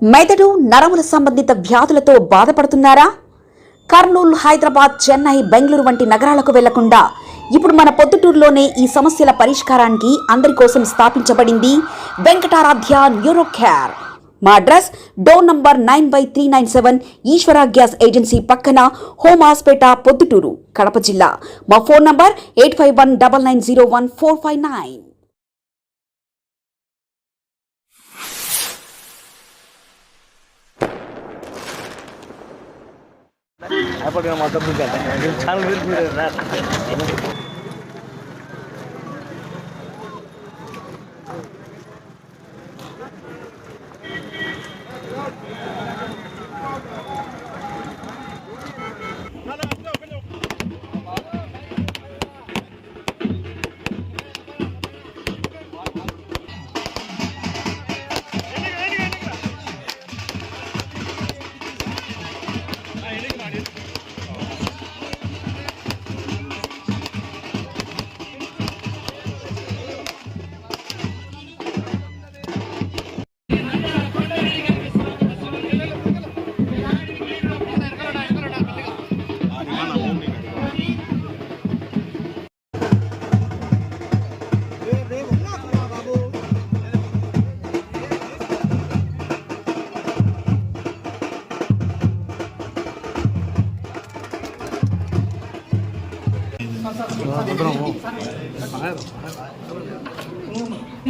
మెదడు నరముల సంబంధిత వ్యాధులతో బాధపడుతున్నారా? కర్నూలు, హైదరాబాద్, చెన్నై, బెంగళూరు వంటి నగరాలకు వెళ్లకుండా ఇప్పుడు మన పొద్దుటూరులోనే ఈ సమస్యల పరిష్కారానికి అందరి కోసం స్థాపించబడింది వెంకటారాధ్య న్యూరో కేర్. మా అడ్రస్ డోర్ నంబర్ 9/397 ఈశ్వర గ్యాస్ ఏజెన్సీ పక్కన, హోమ్ హాస్పేట, పొద్దుటూరు, కడప జిల్లా. మా phone number 8519901459. apakah mata bukan channel video na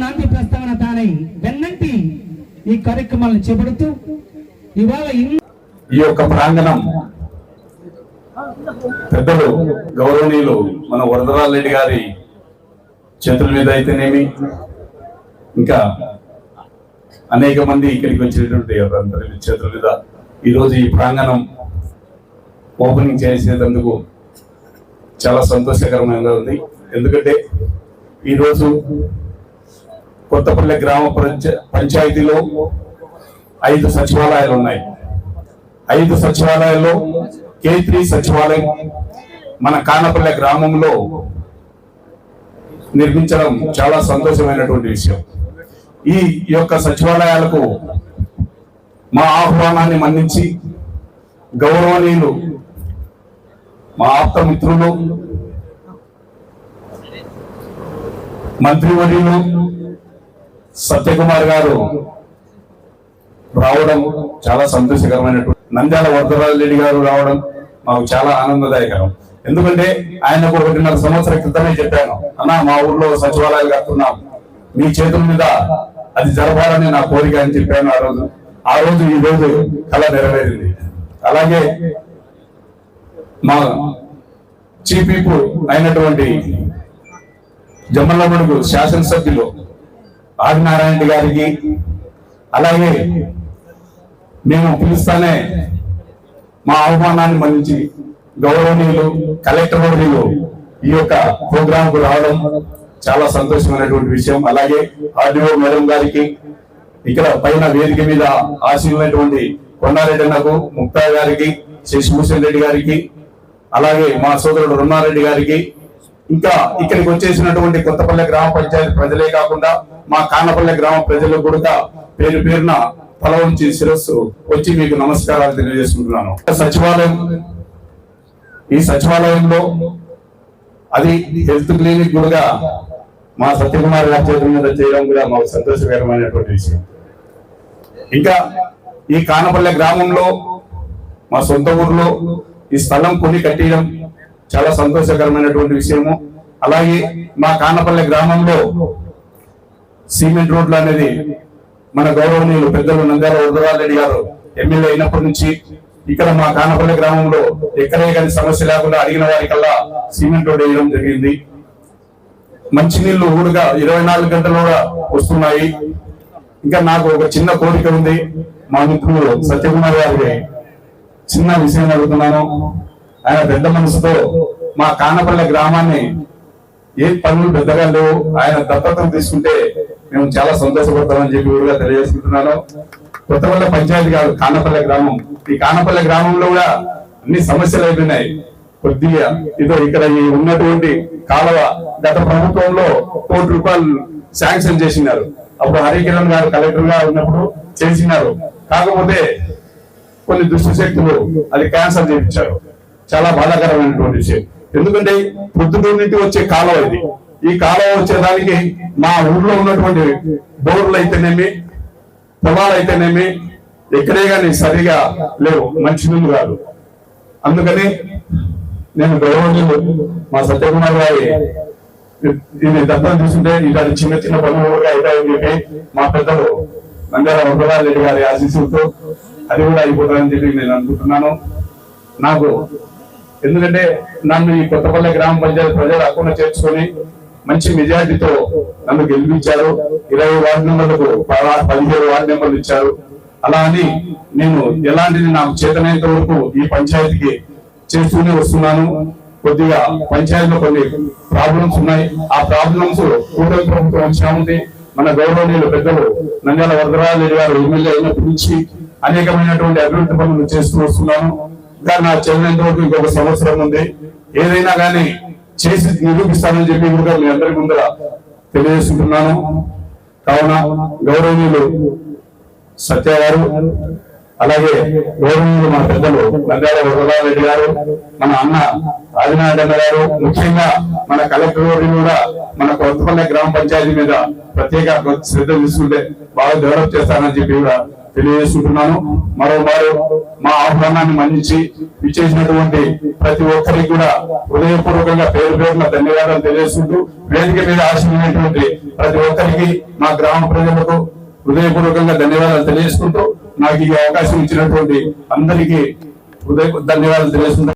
నాంది ప్రస్తావన తానై వెన్నంటి ఈ కార్యక్రమాలను చేపడుతూ ఇవాళ ఈ యొక్క ప్రాంగణం పెద్దలు గౌరవనీయులు మన వరదరాజరెడ్డి గారి చేతుల మీద అయితేనేమి, ఇంకా అనేక మంది ఇక్కడికి వచ్చినటువంటి అందరి చేతుల మీద ఈరోజు ఈ ప్రాంగణం ఓపెనింగ్ చేసేందుకు చాలా సంతోషకరమైన ఉంది. ఎందుకంటే ఈరోజు కొత్తపల్లి గ్రామ పంచాయతీలో 5 సచివాలయాలు ఉన్నాయి. 5 సచివాలయాల్లో K3 సచివాలయం మన కానపల్లె గ్రామంలో నిర్మించడం చాలా సంతోషమైనటువంటి విషయం. ఈ యొక్క సచివాలయాలకు మా ఆహ్వానాన్ని మన్నించి గౌరవనీయులు మా ఆప్త మిత్రులు, మంత్రివర్యులు సత్యకుమార్ గారు రావడం చాలా సంతోషకరమైనటువంటి. నంద్యాల వరదరాజరెడ్డి గారు రావడం మాకు చాలా ఆనందదాయకరం. ఎందుకంటే ఆయనకు 1.5 సంవత్సరాల క్రితమే చెప్పాను, అన్నా మా ఊర్లో సచివాలయాలు కడుతున్నాం, మీ చేతుల మీద అది జరపాలని నా కోరిక అని చెప్పాను ఆ రోజు ఈ రోజు కళ నెరవేరింది. అలాగే మా చీఫ్ విప్ అయినటువంటి జమ్మలమడుగు శాసనసభ్యులు ఆదినారాయణ గారికి, అలాగే మేము పిలుస్తానే మా ఆహ్వానాన్ని మన్నించి గౌరవనీయులు కలెక్టర్ వర్యులు ఈ యొక్క ప్రోగ్రామ్ కు రావడం చాలా సంతోషమైనటువంటి విషయం. అలాగే ఆర్డీఓ మేడం గారికి, ఇక్కడ పైన వేదిక మీద ఆశీర్వైనటువంటి కొండారెడ్డి అన్నకు, ముక్తా గారికి, శశిభూషణ్ రెడ్డి గారికి, అలాగే మా సోదరుడు రున్నారెడ్డి గారికి, ఇంకా ఇక్కడికి వచ్చేసినటువంటి కొత్తపల్లి గ్రామ పంచాయతీ ప్రజలే కాకుండా మా కానపల్లె గ్రామ ప్రజలకు కూడా పేరు పేరున తల ఉంచి శిరస్సు వచ్చి మీకు నమస్కారాలు తెలియజేసుకుంటున్నాను. సచివాలయం, ఈ సచివాలయంలో అది హెల్త్ క్లినిక్ కూడా మా సత్యకుమార్ గారి చేతుల మీద చేయడం కూడా మాకు సంతోషకరమైనటువంటి విషయం. ఇంకా ఈ కానపల్లె గ్రామంలో మా సొంత ఊర్లో ఈ స్థలం కొని కట్టడం చాలా సంతోషకరమైనటువంటి విషయము. అలాగే మా కానపల్లె గ్రామంలో సిమెంట్ రోడ్లు అనేది మన గౌరవనీయులు పెద్దలు నంద్యాల వరదరాజరెడ్డి గారు ఎమ్మెల్యే అయినప్పటి నుంచి ఇక్కడ మా కానపల్లె గ్రామంలో ఎక్కడే కానీ సమస్య లేకుండా అడిగిన వారికల్లా సిమెంట్ రోడ్ వేయడం జరిగింది. మంచినీళ్లు ఊరుగా 24 గంటలు కూడా వస్తున్నాయి. ఇంకా నాకు ఒక చిన్న కోరిక ఉంది, మా మిత్రులు సత్యకుమార్ గారికి చిన్న విషయం అడుగుతున్నాను. ఆయన పెద్ద మనసుతో మా కానపల్లె గ్రామాన్ని, ఏ పనులు పెద్దగా లేవు, ఆయన దత్తతను తీసుకుంటే మేము చాలా సంతోషపడతామని చెప్పి కూడా తెలియజేసుకుంటున్నాను. కొత్తపల్లి పంచాయతీ కాదు, కానపల్లె గ్రామం. ఈ కానపల్లె గ్రామంలో కూడా అన్ని సమస్యలు అయిపోయినాయి. కొద్దిగా ఇదో ఇక్కడ ఉన్నటువంటి కాలువ గత ప్రభుత్వంలో ₹1 కోటి శాంక్షన్ చేసినారు. అప్పుడు హరికిరణ్ గారు కలెక్టర్ గా ఉన్నప్పుడు చేసినారు. కాకపోతే కొన్ని దుష్ట శక్తులు అది క్యాన్సర్ చేయించారు. చాలా బాధాకరమైనటువంటి విషయం. ఎందుకంటే పొద్దుటూరు నుండి వచ్చే కాలువ ఇది. ఈ కాలువ వచ్చేదానికి మా ఊర్లో ఉన్నటువంటి బోర్లు అయితేనేమి, పొలాలు అయితేనేమి ఎక్కడే కానీ సరిగా లేవు, మంచి నీళ్ళు కాదు. అందుకని నేను గౌరవనీయులు మా సత్యకుమార్ గారి ఇది దత్తం తీసుకుంటే ఇలాంటి చిన్న చిన్న పనులు కూడా అవుతాయని చెప్పి మా పెద్దలు నంద్యాల వరదరాజరెడ్డి గారి ఆశీస్సులతో అది కూడా అయిపోతుందని చెప్పి నేను అనుకుంటున్నాను. నాకు ఎందుకంటే నన్ను ఈ కొత్తపల్లి గ్రామ పంచాయతీ ప్రజలు అక్కడ చేర్చుకొని మంచి మెజార్టీతో నన్ను గెలిపించారు. 20 వార్డు మెంబర్లకు 17 వార్డు మెంబర్లు ఇచ్చారు. అలా అని నేను ఎలాంటిది నాకు చేతనైనంత వరకు ఈ పంచాయతీకి చేస్తూనే వస్తున్నాను. కొద్దిగా పంచాయతీలో కొన్ని ప్రాబ్లమ్స్ ఉన్నాయి. ఆ ప్రాబ్లమ్స్ కూటమి ప్రభుత్వం వచ్చినా మన గౌరవనీయులు పెద్దలు నంద్యాల వరదరాజరెడ్డి గారు ఎమ్మెల్యే అయినప్పటి నుంచి అనేకమైనటువంటి అభివృద్ధి పనులు చేస్తూ వస్తున్నాను. ఇంకా నా చేతనైనంత వరకు ఇంకొక సంవత్సరం ఉంది. ఏదైనా కానీ చేసి నిరూపిస్తానని చెప్పి కూడా మీ అందరి ముందర తెలియజేసుకుంటున్నాను. కావున గౌరవనీయులు సత్య గారు, అలాగే గౌరవనీయులు మా పెద్దలు నంద్యాల వరదరాజరెడ్డి గారు, మన అన్న రాజనారాయణ గారు, ముఖ్యంగా మన కలెక్టర్ గారు కూడా మన కొత్తపల్లి గ్రామ పంచాయతీ మీద ప్రత్యేక శ్రద్ధ తీసుకుంటే బాగా డెవలప్ చేస్తానని చెప్పి కూడా తెలియజేసుకుంటున్నాను. మరోమారు మా ఆహ్వానాన్ని మన్నించి ఇచ్చేసినటువంటి ప్రతి ఒక్కరికి కూడా హృదయపూర్వకంగా పేరు పేరున ధన్యవాదాలు తెలియజేసుకుంటూ, వేదిక మీద ఆశీర్వైనటువంటి ప్రతి ఒక్కరికి మా గ్రామ ప్రజలకు హృదయపూర్వకంగా ధన్యవాదాలు తెలియజేసుకుంటూ, నాకు ఈ అవకాశం ఇచ్చినటువంటి అందరికీ ధన్యవాదాలు తెలియజేసుకుంటూ